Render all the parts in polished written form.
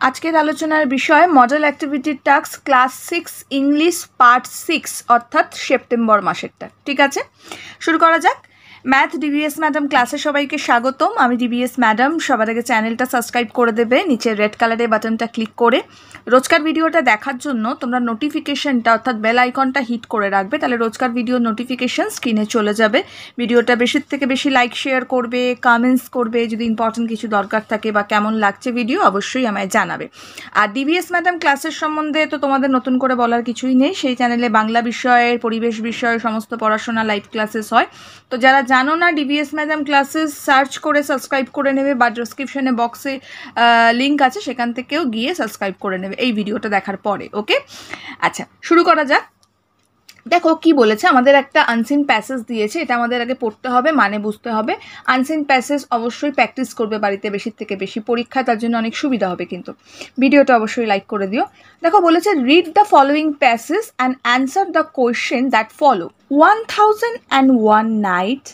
আজকের আলোচনার বিষয় model activity task class 6 English part 6 অর্থাৎ সেপ্টেম্বর মাসেরটা। ঠিক আছে, শুরু করা যাক। ম্যাথ ডিবিএস ম্যাডাম ক্লাসে সবাইকে স্বাগতম। আমি ডিবিএস ম্যাডাম। সবার আগে চ্যানেলটা সাবস্ক্রাইব করে দেবে, নিচে রেড কালারের বাটনটা ক্লিক করে। রোজকার ভিডিওটা দেখার জন্য তোমরা নোটিফিকেশনটা অর্থাৎ বেল আইকনটা হিট করে রাখবে, তাহলে রোজকার ভিডিও নোটিফিকেশন স্ক্রিনে চলে যাবে। ভিডিওটা বেশির থেকে বেশি লাইক শেয়ার করবে, কমেন্টস করবে, যদি ইম্পর্টেন্ট কিছু দরকার থাকে বা কেমন লাগছে ভিডিও অবশ্যই আমায় জানাবে। আর ডিবিএস ম্যাডাম ক্লাসের সম্বন্ধে তো তোমাদের নতুন করে বলার কিছুই নেই। সেই চ্যানেলে বাংলা বিষয়ের, পরিবেশ বিষয়ের সমস্ত পড়াশোনা লাইভ ক্লাসেস হয়। তো যারা জানো না ডিবিএস ম্যাডাম ক্লাসেস সার্চ করে সাবস্ক্রাইব করে নেবে, বা ডিসক্রিপশনে বক্সে লিঙ্ক আছে সেখান থেকেও গিয়ে সাবস্ক্রাইব করে নেবে এই ভিডিওটা দেখার পরে। ওকে, আচ্ছা শুরু করা যাক। দেখো কি বলেছে, আমাদের একটা আনসিন প্যাসেজ দিয়েছে, এটা আমাদের আগে পড়তে হবে, মানে বুঝতে হবে। আনসিন প্যাসেজ অবশ্যই প্র্যাকটিস করবে বাড়িতে বেশির থেকে বেশি, পরীক্ষায় তার জন্য অনেক সুবিধা হবে। কিন্তু ভিডিওটা অবশ্যই লাইক করে দিও। দেখো বলেছে, read the following passage and answer the question that follow. 1001 Nights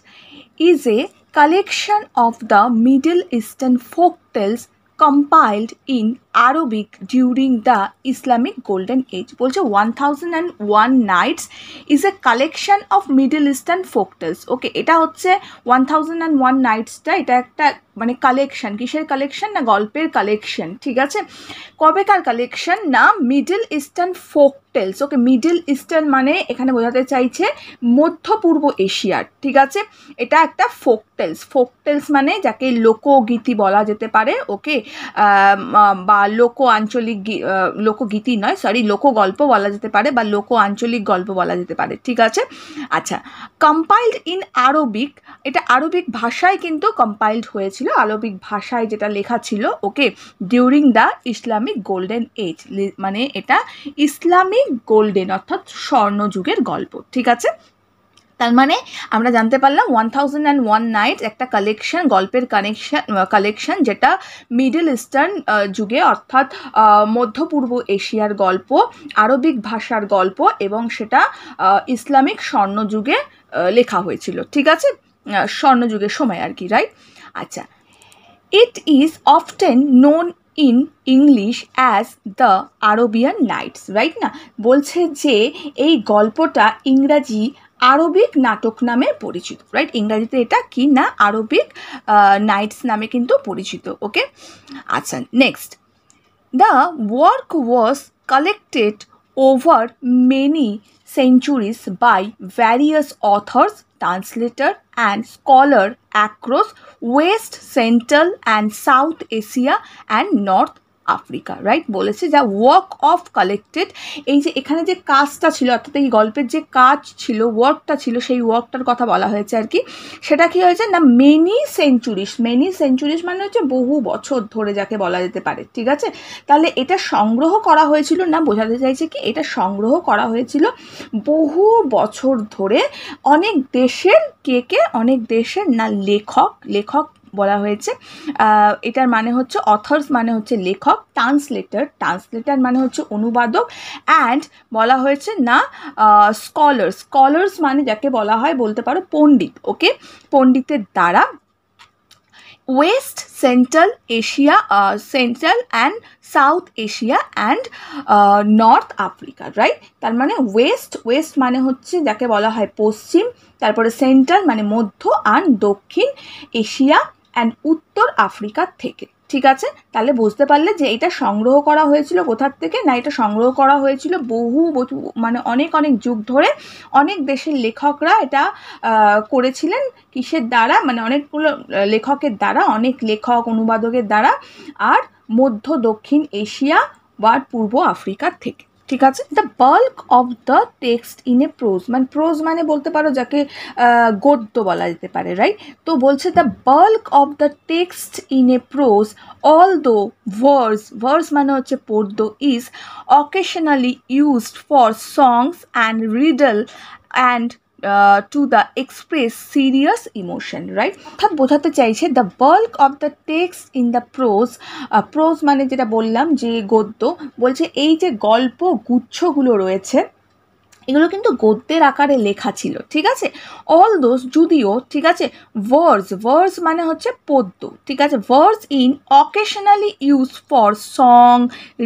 is a collection of the Middle Eastern folk tales compiled in Arabic during the Islamic Golden Age. বলছে 1001 Nights is a collection of Middle Eastern folk tales. ওকে, এটা হচ্ছে 1001 Nightsটা, এটা একটা মানে collection. কিসের collection? না গল্পের collection. ঠিক আছে, কবেকার কালেকশন? না মিডল ইস্টার্ন ফোক টেলস। ওকে, মিডল ইস্টার্ন মানে এখানে বোঝাতে চাইছে মধ্য পূর্ব এশিয়ার। ঠিক আছে, এটা একটা ফোক টেলস। ফোক টেলস মানে যাকে লোকগীতি বলা যেতে পারে। ওকে, বা লোক আঞ্চলিক লোকগীতি নয়, সরি, লোকগল্প বলা যেতে পারে, বা লোক আঞ্চলিক গল্প বলা যেতে পারে। ঠিক আছে, আচ্ছা, কম্পাইলড ইন আরবিক, এটা আরবিক ভাষায় কিন্তু কম্পাইলড হয়েছিল, আরবিক ভাষায় যেটা লেখা ছিল। Okay, during the Islamic golden age, মানে এটা ইসলামিক গোল্ডেন অর্থাৎ স্বর্ণযুগের গল্প। ঠিক আছে, তার মানে আমরা জানতে পারলাম 1001 Nights একটা কালেকশন, গল্পের কালেকশন, যেটা মিডল ইস্টার্ন যুগে অর্থাৎ মধ্য পূর্ব এশিয়ার গল্প, আরবিক ভাষার গল্প, এবং সেটা ইসলামিক স্বর্ণযুগে লেখা হয়েছিল। ঠিক আছে, স্বর্ণযুগের সময় আর কি, রাইট? আচ্ছা, it is often known in English as the Arabian Nights, right না? বলছে যে এই গল্পটা ইংরাজি আরবিক নাটক নামে পরিচিত, রাইট? ইংরাজিতে এটা কি না আরবিক নাইটস নামে কিন্তু পরিচিত। ওকে, আচ্ছা next, the work was collected over many centuries by various authors, translator and scholar across West, Central and South Asia and North Africa, right? বলেছে যা ওয়ার্ক অফ কালেক্টেড, এই যে এখানে যে কাজটা ছিল অর্থাৎ এই গল্পের যে কাজ ছিল, ওয়ার্কটা ছিল, সেই ওয়ার্কটার কথা বলা হয়েছে আর কি। সেটা কি হয়েছে না মেনি সেঞ্চুরিস, মেনি সেঞ্চুরিস মানে হচ্ছে বহু বছর ধরে যাকে বলা যেতে পারে। ঠিক আছে, তাহলে এটা সংগ্রহ করা হয়েছিল, না বোঝাতে চাইছে কি এটা সংগ্রহ করা হয়েছিল বহু বছর ধরে অনেক দেশের, কে অনেক দেশের না লেখক বলা হয়েছে। এটার মানে হচ্ছে অথর্স মানে হচ্ছে লেখক, ট্রান্সলেটর মানে হচ্ছে অনুবাদক, অ্যান্ড বলা হয়েছে না স্কলার্স মানে যাকে বলা হয় বলতে পারো পণ্ডিত। ওকে, পণ্ডিতের দ্বারা West, central Asia, central and south Asia and north Africa, right? তার মানে ওয়েস্ট মানে হচ্ছে যাকে বলা হয় পশ্চিম, তারপরে সেন্ট্রাল মানে মধ্য, আর দক্ষিণ এশিয়া অ্যান্ড উত্তর আফ্রিকার থেকে। ঠিক আছে, তাহলে বুঝতে পারলে যে এটা সংগ্রহ করা হয়েছিল কোথার থেকে? না এটা সংগ্রহ করা হয়েছিল বহু মানে অনেক যুগ ধরে অনেক দেশের লেখকরা এটা করেছিলেন। কিসের দ্বারা? মানে অনেকগুলো লেখকের দ্বারা, অনেক লেখক অনুবাদকের দ্বারা, আর মধ্য দক্ষিণ এশিয়া বা পূর্ব আফ্রিকার থেকে। ঠিক আছে, the bulk of the text in a pros, মানে প্রোজ মানে বলতে পারো যাকে গদ্য বলা যেতে পারে, রাইট? তো বলছে the bulk of the text in a pros all দো ভার্স মানে হচ্ছে পদ্য, is occasionally used for songs and riddle and to the express serious emotion, right? অর্থাৎ বোঝাতে চাইছে the bulk of the text in the pros মানে যেটা বললাম যে গদ্য, বলছে এই যে গল্প গুচ্ছগুলো রয়েছে এগুলো কিন্তু গদ্যের আকারে লেখা ছিল, ঠিক আছে। অল দোজ, যদিও, ঠিক আছে, ভার্স মানে হচ্ছে পদ্য, ঠিক আছে, verse in occasionally use for song,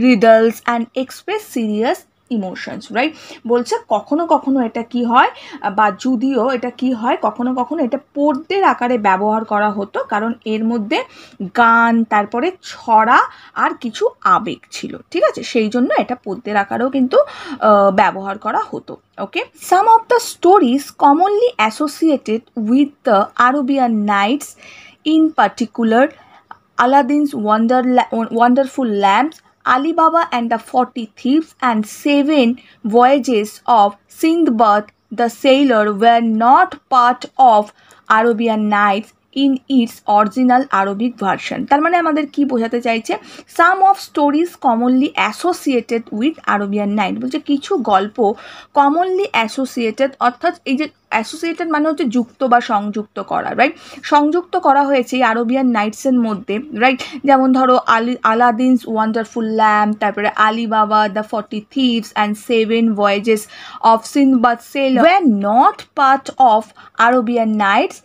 riddles and express serious emotions, right. বলছে কখনো কখনো এটা কি হয়, বা যদিও এটা কি হয়, কখনো কখনো এটা পদ্যের আকারে ব্যবহার করা হতো, কারণ এর মধ্যে গান, তারপরে ছড়া আর কিছু আবেগ ছিল, ঠিক আছে, সেই জন্য এটা পদ্যের আকারেও কিন্তু ব্যবহার করা হতো। Okay, some of the stories commonly associated with the Arabian nights, in particular Aladdin's wonderful lamps, Ali Baba and the 40 Thieves, and 7 Voyages of Sindbad the Sailor were not part of Arabian Nights in its original Arabic version. তার মানে আমাদের কি বোঝাতে চাইছে, some of stories commonly associated with Arabian night, বলছে কিছু গল্প commonly associated, অর্থাৎ এই যে অ্যাসোসিয়েটেড মানে হচ্ছে যুক্ত বা সংযুক্ত করা, রাইট, সংযুক্ত করা হয়েছে এই আরবিয়ান নাইটসের মধ্যে, রাইট। যেমন ধরো আলাদিনস ওয়ান্ডারফুল ল্যাম্প, তারপরে Ali Baba, the 40 thieves and 7 voyages of Sinbad sailor were not part of Arabian nights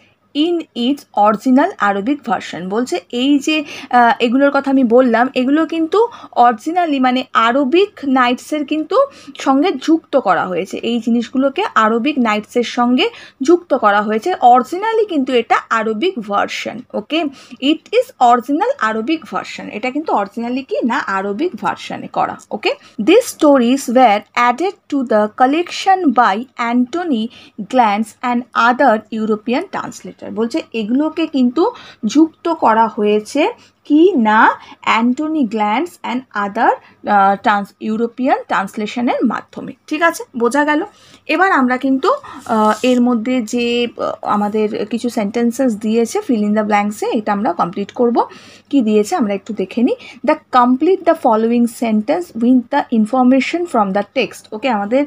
in its original Arabic version. বলছে এই যে এগুলোর কথা আমি বললাম, এগুলো কিন্তু অরিজিনালি মানে আরবিক নাইটসের কিন্তু সঙ্গে যুক্ত করা হয়েছে, এই জিনিসগুলোকে আরবিক নাইটসের সঙ্গে যুক্ত করা হয়েছে, অরিজিনালি কিন্তু এটা Arabic version. Okay, it is original Arabic version, এটা কিন্তু অরিজিনালি কি না আরবিক ভার্সনে করা। Okay, this stories were added to the collection by Antoine Galland and other European translator. বলছে এগুলোকে কিন্তু যুক্ত করা হয়েছে কি না Antoine Galland and other European ট্রান্সলেশনের মাধ্যমে, ঠিক আছে, বোঝা গেল। এবার আমরা কিন্তু এর মধ্যে যে আমাদের কিছু সেন্টেন্সেস দিয়েছে ফিল ইন দ্য ব্ল্যাঙ্কসে, এটা আমরা কমপ্লিট করব। কি দিয়েছে আমরা একটু দেখে নিই। The complete the following sentence with the information from the text. Okay, আমাদের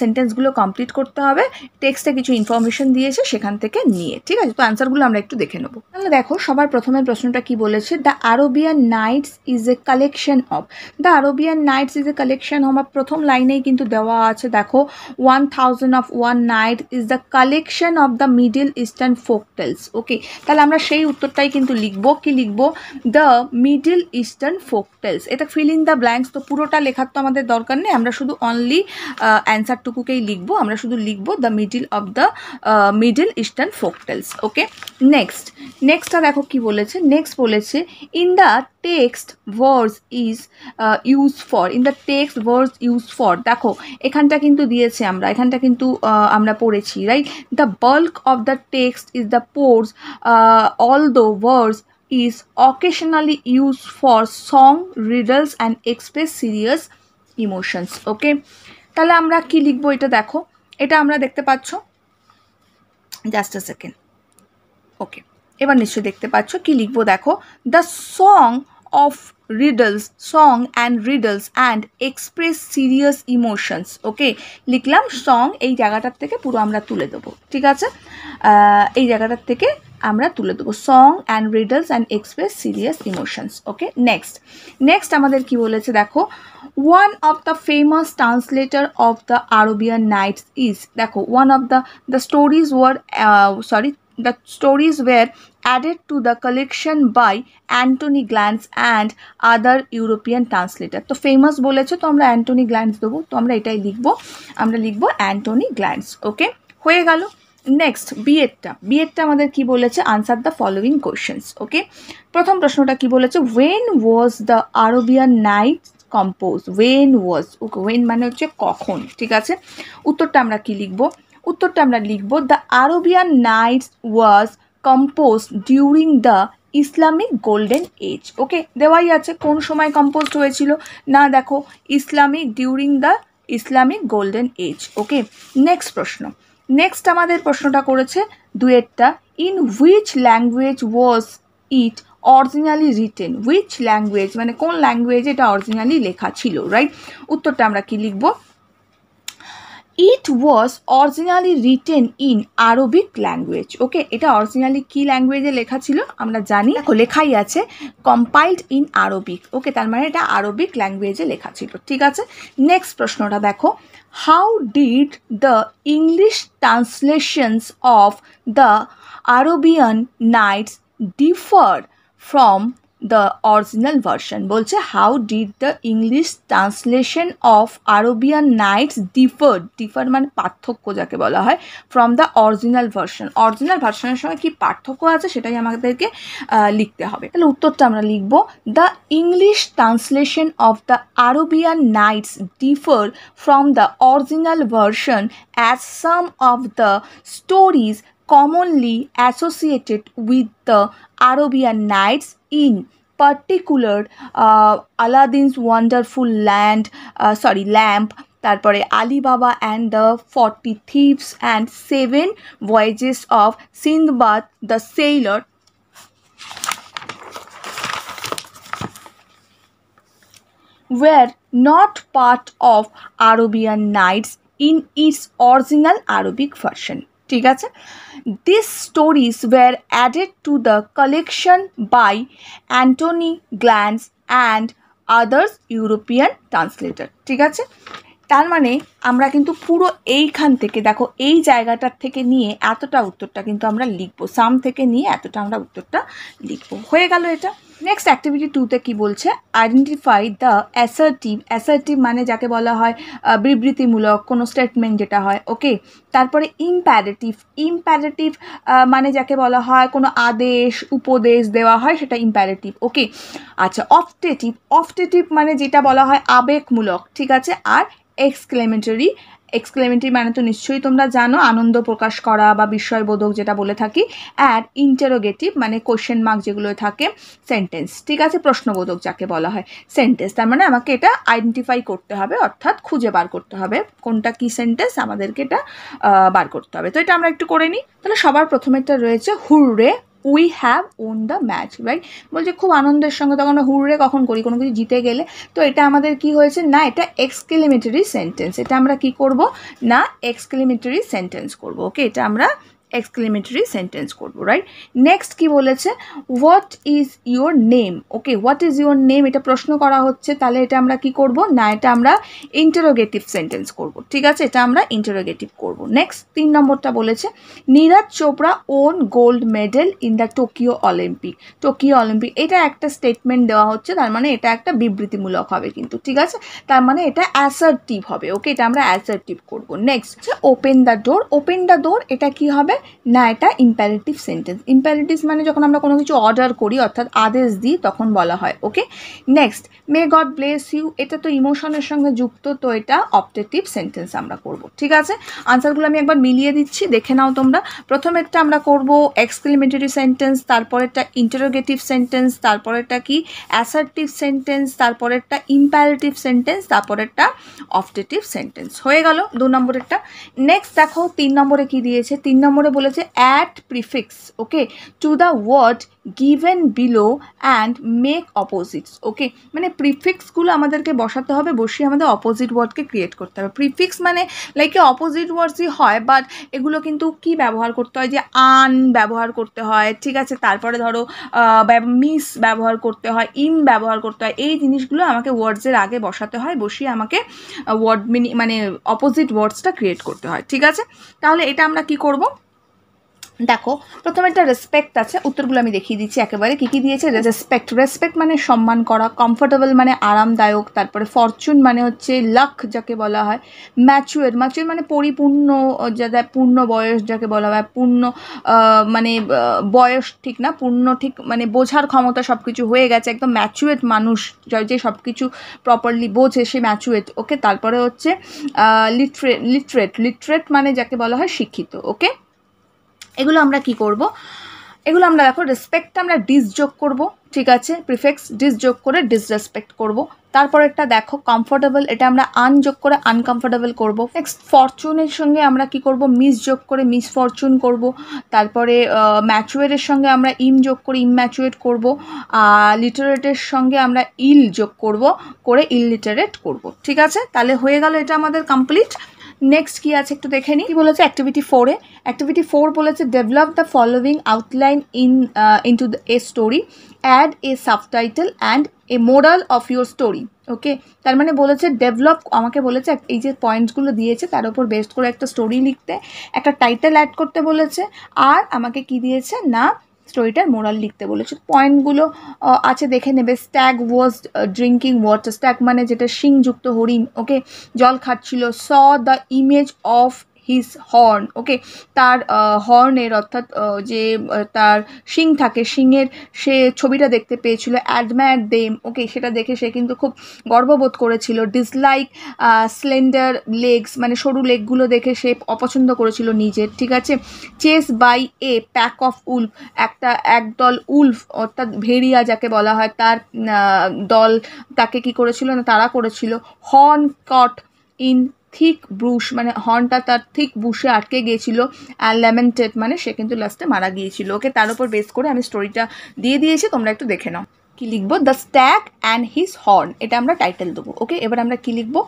সেন্টেন্সগুলো কমপ্লিট করতে হবে, টেক্সটে কিছু ইনফরমেশন দিয়েছে সেখান থেকে নিয়ে, ঠিক আছে। তো অ্যান্সারগুলো আমরা একটু দেখে নেবো। তাহলে দেখো সবার প্রথমে প্রশ্নটা কি বলেছে, the Arabian Knights is a collection of, the Arabian Knights is a collection of, প্রথম লাইনেই কিন্তু দেওয়া আছে, দেখো 1000 of one night is the collection of the Middle Eastern folktales. ওকে, তাহলে আমরা সেই উত্তরটাই কিন্তু লিখবো, কি লিখবো, দ্য মিডল ইস্টার্ন ফোকটেলস। এটা ফিল ইন দ্য ব্ল্যাঙ্কস, তো পুরোটা লেখার তো আমাদের দরকার নেই, আমরা শুধু অনলি অ্যান্সারটুকুকেই লিখবো, আমরা শুধু লিখবো the Middle Eastern folktales. Okay, নেক্সটটা দেখো কি বলেছে, নেক্সট বলেছে in the text verse is use for, in the text verse use for, দেখো এখানটা কিন্তু দিয়েছে, এখানটা কিন্তু আমরা পড়েছি, right. The bulk of the text is the prose, all the verse is occasionally used for song, riddles and express serious emotions. ওকে, তাহলে আমরা কি লিখবো এটা দেখো, এটা আমরা দেখতে পাচ্ছ, জাস্ট আ সেকেন্ড। ওকে, এবার নিশ্চয়ই দেখতে পাচ্ছ কি লিখবো, দেখো the song of song and riddles and express serious emotions. ওকে, লিখলাম সং, এই জায়গাটার থেকে পুরো আমরা তুলে দেবো, ঠিক আছে, এই জায়গাটার থেকে আমরা তুলে দেবো song and riddles and express serious emotions. Okay, next আমাদের কি বলেছে দেখো, one of the famous translator of the Arabian Knights is, দেখো one of the stories were the stories were added to the collection by Anthony Glantz and other European translator. তো famous বলেছে, তো আমরা Antony গ্ল্যান্টস দেবো, তো আমরা এটাই লিখবো, আমরা লিখবো অ্যান্টনি গ্ল্যান্টস। ওকে, হয়ে গেল। নেক্সট বিএডটা আমাদের কি বলেছে, answer the following questions. Okay, প্রথম প্রশ্নটা কি বলেছে, when was the Arabian Night compose, when was, okay, when মানে হচ্ছে কখন, ঠিক আছে। উত্তরটা আমরা কি লিখবো, উত্তরটা আমরা লিখবো the Arabian nights was compose during the Islamic golden age. Okay, দেওয়াই আছে কোন সময় কম্পোজড হয়েছিল, না দেখো during the Islamic golden age. Okay, next আমাদের প্রশ্নটা করেছে দুয়েরটা, in which language was it originally written, which language মানে কোন ল্যাঙ্গুয়েজে এটা অরিজিনালি লেখা ছিল, রাইট। উত্তরটা আমরা কি লিখবো, it was originally written in Arabic language. Okay, এটা অরিজিনালি কী ল্যাঙ্গুয়েজে লেখা ছিল আমরা জানি, দেখো লেখাই আছে কম্পাইলড ইন আরবিক। ওকে, তার মানে এটা আরবিক ল্যাঙ্গুয়েজে লেখা ছিল। ঠিক আছে, নেক্সট প্রশ্নটা দেখো, how did the English translations of the Arabian Nights differ from the original version। বলছে how did the English translation of Arabian Nights differ মানে পার্থক্য যাকে বলা হয় from the original version। Original ভার্সনের সঙ্গে কি পার্থক্য আছে সেটাই আমাদেরকে লিখতে হবে। তাহলে উত্তরটা আমরা লিখব, the English translation of the Arabian Nights differ from the original version as some of the stories commonly associated with the Arabian Nights, in particular Aladdin's wonderful lamp, তারপরে Alibaba and the 40 Thieves and 7 Voyages of Sindbad the Sailor were not part of Arabian Nights in its original Arabic version। ঠিক আছে, these stories were added to the collection by Anthony Glantz and others European translator। ঠিক আছে, তার মানে আমরা কিন্তু পুরো এইখান থেকে দেখো এই জায়গাটার থেকে নিয়ে এতটা উত্তরটা কিন্তু আমরা লিখবো, সাম থেকে নিয়ে এতটা আমরা উত্তরটা লিখবো। হয়ে গেল এটা। নেক্সট অ্যাক্টিভিটি 2তে কি বলছে, আইডেন্টিফাই দ্য অ্যাসার্টিভ। অ্যাসার্টিভ মানে যাকে বলা হয় বিবৃতিমূলক কোনো স্টেটমেন্ট যেটা হয়। ওকে, তারপরে ইম্প্যারেটিভ। ইম্প্যারেটিভ মানে যাকে বলা হয় কোনো আদেশ উপদেশ দেওয়া হয় সেটা ইম্প্যারেটিভ। ওকে, আচ্ছা অপটেটিভ। অপটেটিভ মানে যেটা বলা হয় আবেগমূলক। ঠিক আছে, আর এক্সক্লেমেটরি। এক্সক্লেমেটরি মানে তো নিশ্চয়ই তোমরা জানো আনন্দ প্রকাশ করা বা বিস্ময়বোধক যেটা বলে থাকি। আর ইন্টারোগেটিভ মানে কোশ্চেন মার্ক যেগুলো থাকে সেন্টেন্স। ঠিক আছে, প্রশ্নবোধক যাকে বলা হয় সেন্টেন্স। তার মানে আমাকে এটা আইডেন্টিফাই করতে হবে, অর্থাৎ খুঁজে বার করতে হবে কোনটা কি সেন্টেন্স, আমাদেরকে এটা বার করতে হবে। তো এটা আমরা একটু করে নিই। তাহলে সবার প্রথমেরটা রয়েছে hurray we have won the match. Right, বলছে খুব আনন্দের সঙ্গে, তখন আমরা হুররে কখন করি কোনো কিছু জিতে গেলে। তো এটা আমাদের কি হয়েছে না, এটা এক্সক্লেমেটরি সেন্টেন্স। এটা আমরা কি করব না, এক্সক্লেমেটরি সেন্টেন্স করব। ওকে, এটা আমরা এক্সক্লেমেটরি সেন্টেন্স করবো। রাইট, নেক্সট কি বলেছে, what is your name. Okay, what is your name এটা প্রশ্ন করা হচ্ছে, তাহলে এটা আমরা কি করব না, এটা আমরা ইন্টারোগেটিভ সেন্টেন্স করব। ঠিক আছে, এটা আমরা ইন্টারোগেটিভ করব। নেক্সট 3 নম্বরটা বলেছে, Neeraj Chopra won gold medal in the Tokyo Olympic. Tokyo Olympic এটা একটা স্টেটমেন্ট দেওয়া হচ্ছে, তার মানে এটা একটা বিবৃতিমূলক হবে কিন্তু। ঠিক আছে, তার মানে এটা অ্যাসার্টিভ হবে। ওকে, এটা আমরা অ্যাসার্টিভ করব। Next open the door. Open the door এটা কি হবে না, এটা ইম্প্যারেটিভ সেন্টেন্স। ইম্প্যারেটিভ মানে যখন আমরা কোনো কিছু অর্ডার করি অর্থাৎ আদেশ দিই তখন বলা হয়। Okay, next may God bless you. এটা তো ইমোশনের সঙ্গে যুক্ত, তো এটা অপটেটিভ সেন্টেন্স আমরা করব। ঠিক আছে, আনসারগুলো আমি একবার মিলিয়ে দিচ্ছি, দেখে নাও তোমরা। প্রথমেরটা আমরা করব এক্সক্লেমেটরি সেন্টেন্স, তারপরেরটা ইন্টারোগেটিভ সেন্টেন্স, তারপরেরটা কি অ্যাসার্টিভ সেন্টেন্স, তারপরেরটা ইম্প্যারেটিভ সেন্টেন্স, তারপরেরটা অপটেটিভ সেন্টেন্স। হয়ে গেল 2 নম্বরেরটা। নেক্সট দেখো 3 নম্বরে কি দিয়েছে। 3 নম্বরে বলেছে add prefix okay to the word given below and make opposites. Okay, মানে প্রিফিক্সগুলো আমাদেরকে বসাতে হবে, বসিয়ে আমাদের অপোজিট ওয়ার্ডকে ক্রিয়েট করতে হবে। প্রিফিক্স মানে লাইক অপোজিট ওয়ার্ডসই হয়, বাট এগুলো কিন্তু কি ব্যবহার করতে হয়, যে আন ব্যবহার করতে হয়। ঠিক আছে, তারপরে ধরো মিস ব্যবহার করতে হয়, ইম ব্যবহার করতে হয়। এই জিনিসগুলো আমাকে ওয়ার্ডসের আগে বসাতে হয়, বসিয়ে আমাকে ওয়ার্ড মানে অপোজিট ওয়ার্ডসটা ক্রিয়েট করতে হয়। ঠিক আছে, তাহলে এটা আমরা কি করব, দেখো প্রথমে একটা রেসপেক্ট আছে, উত্তরগুলো আমি দেখিয়ে দিচ্ছি একেবারে কী কী দিয়েছে। রেসপেক্ট, রেসপেক্ট মানে সম্মান করা। কমফোর্টেবল মানে আরামদায়ক। তারপরে ফরচুন মানে হচ্ছে লাক যাকে বলা হয়। ম্যাচুয়ার, ম্যাচুয়ার মানে পরিপূর্ণ, যাদের পূর্ণ বয়স যাকে বলা হয়, পূর্ণ মানে বয়স ঠিক না, পূর্ণ ঠিক মানে বোঝার ক্ষমতা সব কিছু হয়ে গেছে, একদম ম্যাচুয়েট মানুষ যে সব কিছু প্রপারলি বোঝে সে ম্যাচুয়েট। ওকে, তারপরে হচ্ছে লিটারেট, লিটারেট মানে যাকে বলা হয় শিক্ষিত। ওকে, এগুলো আমরা কি করব, এগুলো আমরা দেখো রেসপেক্টটা আমরা ডিস যোগ করব। ঠিক আছে, প্রিফিক্স ডিস যোগ করে ডিসরেসপেক্ট করব। তারপরেরটা দেখো কমফোর্টেবল, এটা আমরা আন যোগ করে আনকমফোর্টেবল করব। নেক্সট ফরচুনের সঙ্গে আমরা কি করব, মিস যোগ করে মিসফরচুন করব। তারপরে ম্যাচুয়ারের সঙ্গে আমরা ইম যোগ করে ইমম্যাচুয়েট করব। লিটারেটের সঙ্গে আমরা ইল যোগ করব, করে ইললিটারেট করব। ঠিক আছে, তাহলে হয়ে গেল এটা আমাদের কমপ্লিট। নেক্সট কি আছে একটু দেখে নিই। কি বলেছে অ্যাক্টিভিটি 4-এ? অ্যাক্টিভিটি 4 বলেছে develop the following outline into a story, add a subtitle and a moral of your story. Okay, তার মানে বলেছে ডেভেলপ, আমাকে বলেছে এই যে পয়েন্টসগুলো দিয়েছে তার উপর বেস্ট করে একটা স্টোরি লিখতে, একটা টাইটেল অ্যাড করতে বলেছে, আর আমাকে কি দিয়েছে না স্টোরিটার মোরাল লিখতে বলেছে। পয়েন্টগুলো আছে দেখে নেবে। Stag was drinking water, stag মানে যেটা শিংযুক্ত হরিণ, ওকে, জল খাচ্ছিল। Saw the image of his horn, okay, তার হর্নের অর্থাৎ যে তার শিং থাকে, শিংয়ের সে ছবিটা দেখতে পেয়েছিল। অ্যাডমায়ার দেম, ওকে, সেটা দেখে সে কিন্তু খুব গর্ববোধ করেছিল। ডিসলাইক স্লেন্ডার লেগস, মানে সরু লেগগুলো দেখে সে অপছন্দ করেছিল নিজের, ঠিক আছে। Chase by a pack of wolf, একদল উলফ অর্থাৎ ভেড়িয়া যাকে বলা হয় তার দল তাকে কি করেছিল না তারা করেছিল। Horn caught in thick brush, মানে হর্নটা তার থিক বুশে আটকে গিয়েছিল। অ্যান্ড ল্যামেন্টেড মানে সে কিন্তু লাস্টে মারা গিয়েছিল। ওকে, তার উপর বেস করে আমি স্টোরিটা দিয়ে দিয়েছি, তোমরা একটু দেখে নাও। কি লিখবো? The stag and his horn, এটা আমরা টাইটেল দেবো। ওকে, এবার আমরা কি লিখবো?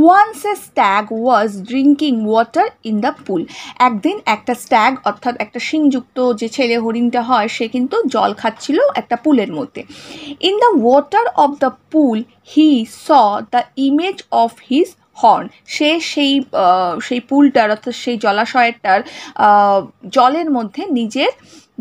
Once a stag was drinking water in the pool, একদিন একটা স্ট্যাগ অর্থাৎ একটা শিংযুক্ত যে ছেলে হরিণটা হয় সে কিন্তু জল খাচ্ছিল একটা পুলের মধ্যে। In the water of the pool he saw the image of his horn, সে সেই পুলটার অর্থাৎ সেই জলাশয়টার জলের মধ্যে নিজের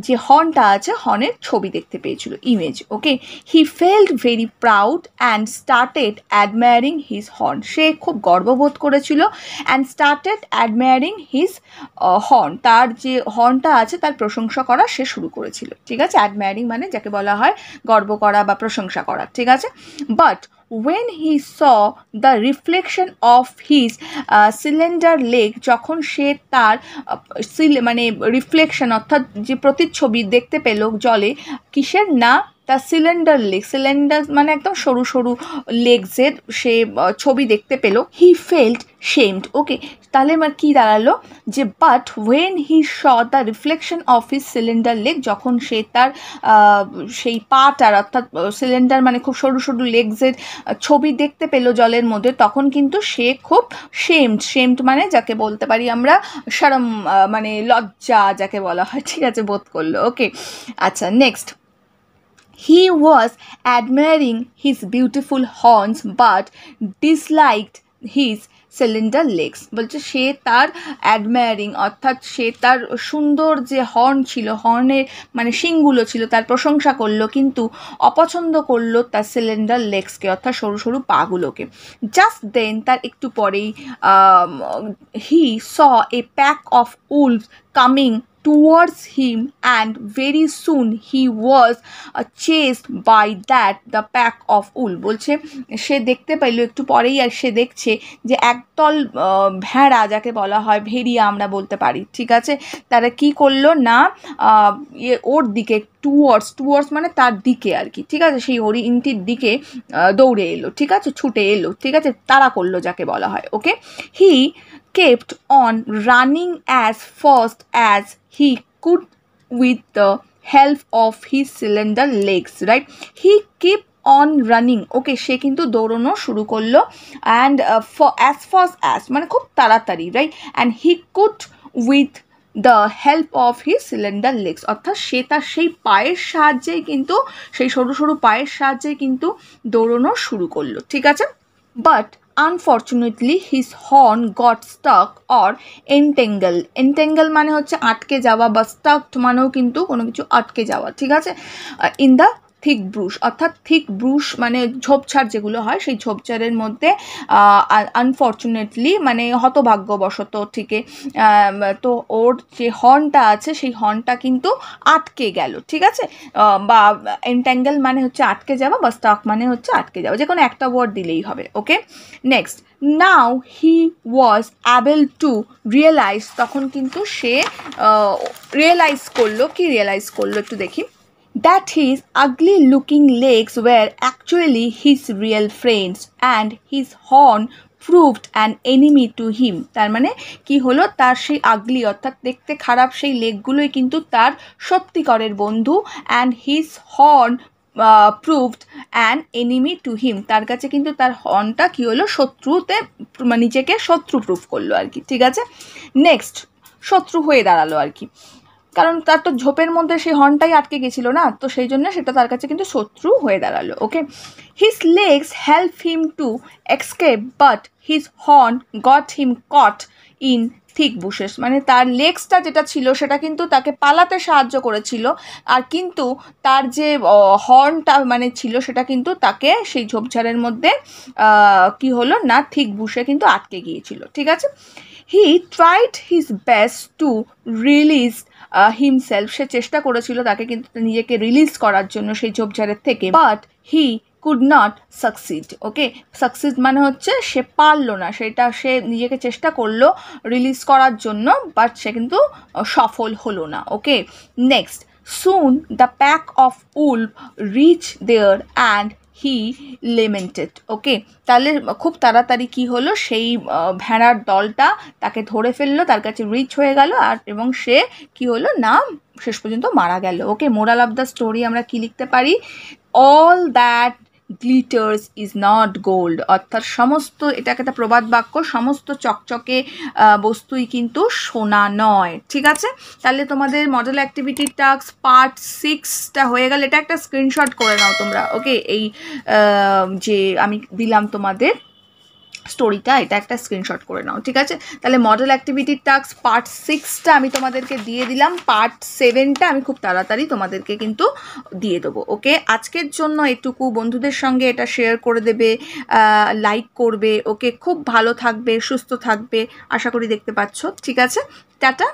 যে হর্নটা আছে হর্নের ছবি দেখতে পেয়েছিল, image. Okay, he felt very proud and started admiring his horn, সে খুব গর্ববোধ করেছিল। And started admiring his horn, তার যে হর্নটা আছে তার প্রশংসা করা সে শুরু করেছিল, ঠিক আছে। অ্যাডমায়ারিং মানে যাকে বলা হয় গর্ব করা বা প্রশংসা করা, ঠিক আছে। But when he saw the reflection of his cylinder leg, যখন সে তার মানে রিফ্লেকশন অর্থাৎ যে প্রতিচ্ছবি দেখতে পেল জলে, কিসের না দ্য সিলিন্ডার লেগ, সিলিন্ডার মানে একদম সরু সরু লেগসের সে ছবি দেখতে পেল। হি ফেল্ট শেমড, ওকে, তাহলে আমার কী দাঁড়ালো যে but when he saw the reflection of his slender leg, যখন সে তার সেই পাটার অর্থাৎ সিলিন্ডার মানে খুব সরু সরু লেগসের ছবি দেখতে পেল জলের মধ্যে, তখন কিন্তু সে খুব শেমড মানে যাকে বলতে পারি আমরা শরম, মানে লজ্জা যাকে বলা হয়, ঠিক আছে, বোধ করলো। ওকে, আচ্ছা next. He was admiring his beautiful horns but disliked his cylinder legs, বলছে সে তার অ্যাডমায়ারিং অর্থাৎ সে তার সুন্দর যে হর্ন ছিল, হর্নের মানে শিংগুলো ছিল তার প্রশংসা করলো, কিন্তু অপছন্দ করলো তার সিলিন্ডার লেগসকে অর্থাৎ সরু সরু পাগুলোকে। জাস্ট দেন, তার একটু পরেই he saw a pack of wolf coming towards him and very soon he was chased by that the pack of wool, বলছে সে দেখতে পেল একটু পরেই আর সে দেখছে যে একদল ভেড়া যাকে বলা হয় ভেড়িয়া আমরা বলতে পারি, ঠিক আছে, তারা কি করলো না ওর দিকে টুয়ার্ডস মানে তার দিকে আর কি, ঠিক আছে, সেই হরিণটির দিকে দৌড়ে এলো, ঠিক আছে, ছুটে এলো, ঠিক আছে, তাড়া করলো যাকে বলা হয়। ওকে, হি kept on running as fast as he could with the help of his cylinder legs, right? He kept on running, ওকে, সে কিন্তু দৌড়ানো শুরু করলো, অ্যান্ড as fast as মানে খুব তাড়াতাড়ি, right, and he could with the help of his cylinder legs, অর্থাৎ সে তার সেই পায়ের সাহায্যেই কিন্তু সেই সরু সরু পায়ের সাহায্যেই কিন্তু দৌড়ানো শুরু করলো, ঠিক আছে। But unfortunately his horn got stuck or entangle মানে হচ্ছে আটকে যাওয়া, বা স্টাকড মানেও কিন্তু কোনো কিছু আটকে যাওয়া, ঠিক আছে, ইন দ্য থিক ব্রুশ, অর্থাৎ থিক ব্রুশ মানে ঝোপঝাড় যেগুলো হয় সেই ঝোপঝাড়ের মধ্যে আনফর্চুনেটলি মানে হতভাগ্যবশত, ঠিক, তো ওর যে হর্নটা আছে সেই হর্নটা কিন্তু আটকে গেল, ঠিক আছে, বা এন্ট্যাঙ্গেল মানে হচ্ছে আটকে যাওয়া, বা স্টাক মানে হচ্ছে আটকে যাওয়া, যে কোনো একটা ওয়ার্ড দিলেই হবে। Okay, next. Now he was able to realise, তখন কিন্তু সে রিয়েলাইজ করলো, কি রিয়েলাইজ করলো একটু দেখি, that his ugly looking legs were actually his real friends and his horn proved an enemy to him, তার মানে কি হলো, তার সেই আগলি অর্থাৎ দেখতে খারাপ সেই লেগগুলোই কিন্তু তার সত্যিকারের বন্ধু, and his horn proved an enemy to him, তার কাছে কিন্তু তার হর্নটা কী হলো, শত্রুতে নিজেকে শত্রু প্রুভ করলো আর কি, ঠিক আছে। নেক্সট, শত্রু হয়ে দাঁড়ালো আর কি, কারণ তার তো ঝোপের মধ্যে সেই হর্নটাই আটকে গেছিলো না, তো সেই জন্য সেটা তার কাছে কিন্তু শত্রু হয়ে দাঁড়ালো। Okay, his legs help him to escape but his horn got him caught in thick bushes, মানে তার লেগসটা যেটা ছিল সেটা কিন্তু তাকে পালাতে সাহায্য করেছিল, আর কিন্তু তার যে হর্নটা মানে ছিল সেটা কিন্তু তাকে সেই ঝোপঝাড়ের মধ্যে কি হলো না, থিক বুশে কিন্তু আটকে গিয়েছিল, ঠিক আছে। He tried his best to release himself, সে চেষ্টা করেছিল তাকে কিন্তু নিজেকে রিলিজ করার জন্য সেই ঝোপঝাড়ের থেকে, but he could not succeed. Okay, succeed মানে হচ্ছে সে পারলো না, সেটা সে নিজেকে চেষ্টা করলো রিলিজ করার জন্য, বাট সে কিন্তু সফল হলো না। Okay, next, soon the pack of wolf reach there and he lamented. Okay, তাহলে খুব তাড়াতাড়ি কি হলো, সেই ভেড়ার দলটা তাকে ধরে ফেললো, তার কাছে রিচ হয়ে গেল, আর এবং সে কি হলো না, শেষ পর্যন্ত মারা গেল। ওকে, মোরাল অফ দ্য স্টোরি আমরা কি লিখতে পারি, all that glitters is not gold, অর্থাৎ সমস্ত, এটাকে একটা প্রবাদ বাক্য, সমস্ত চকচকে বস্তুই কিন্তু সোনা নয়, ঠিক আছে। তাহলে তোমাদের মডেল অ্যাক্টিভিটি টাস্ক পার্ট 6টা হয়ে গেল, এটা একটা স্ক্রিনশট করে নাও তোমরা। ওকে, এই যে আমি দিলাম তোমাদের স্টোরিটা, এটা একটা স্ক্রিনশট করে নাও, ঠিক আছে। তাহলে মডেল অ্যাক্টিভিটি টাস্ক পার্ট 6টা আমি তোমাদেরকে দিয়ে দিলাম, পার্ট 7টা আমি খুব তাড়াতাড়ি তোমাদেরকে কিন্তু দিয়ে দেবো। ওকে, আজকের জন্য এটুকু, বন্ধুদের সঙ্গে এটা শেয়ার করে দেবে, লাইক করবে। ওকে, খুব ভালো থাকবে, সুস্থ থাকবে, আশা করি দেখতে পাচ্ছ, ঠিক আছে। টাটা।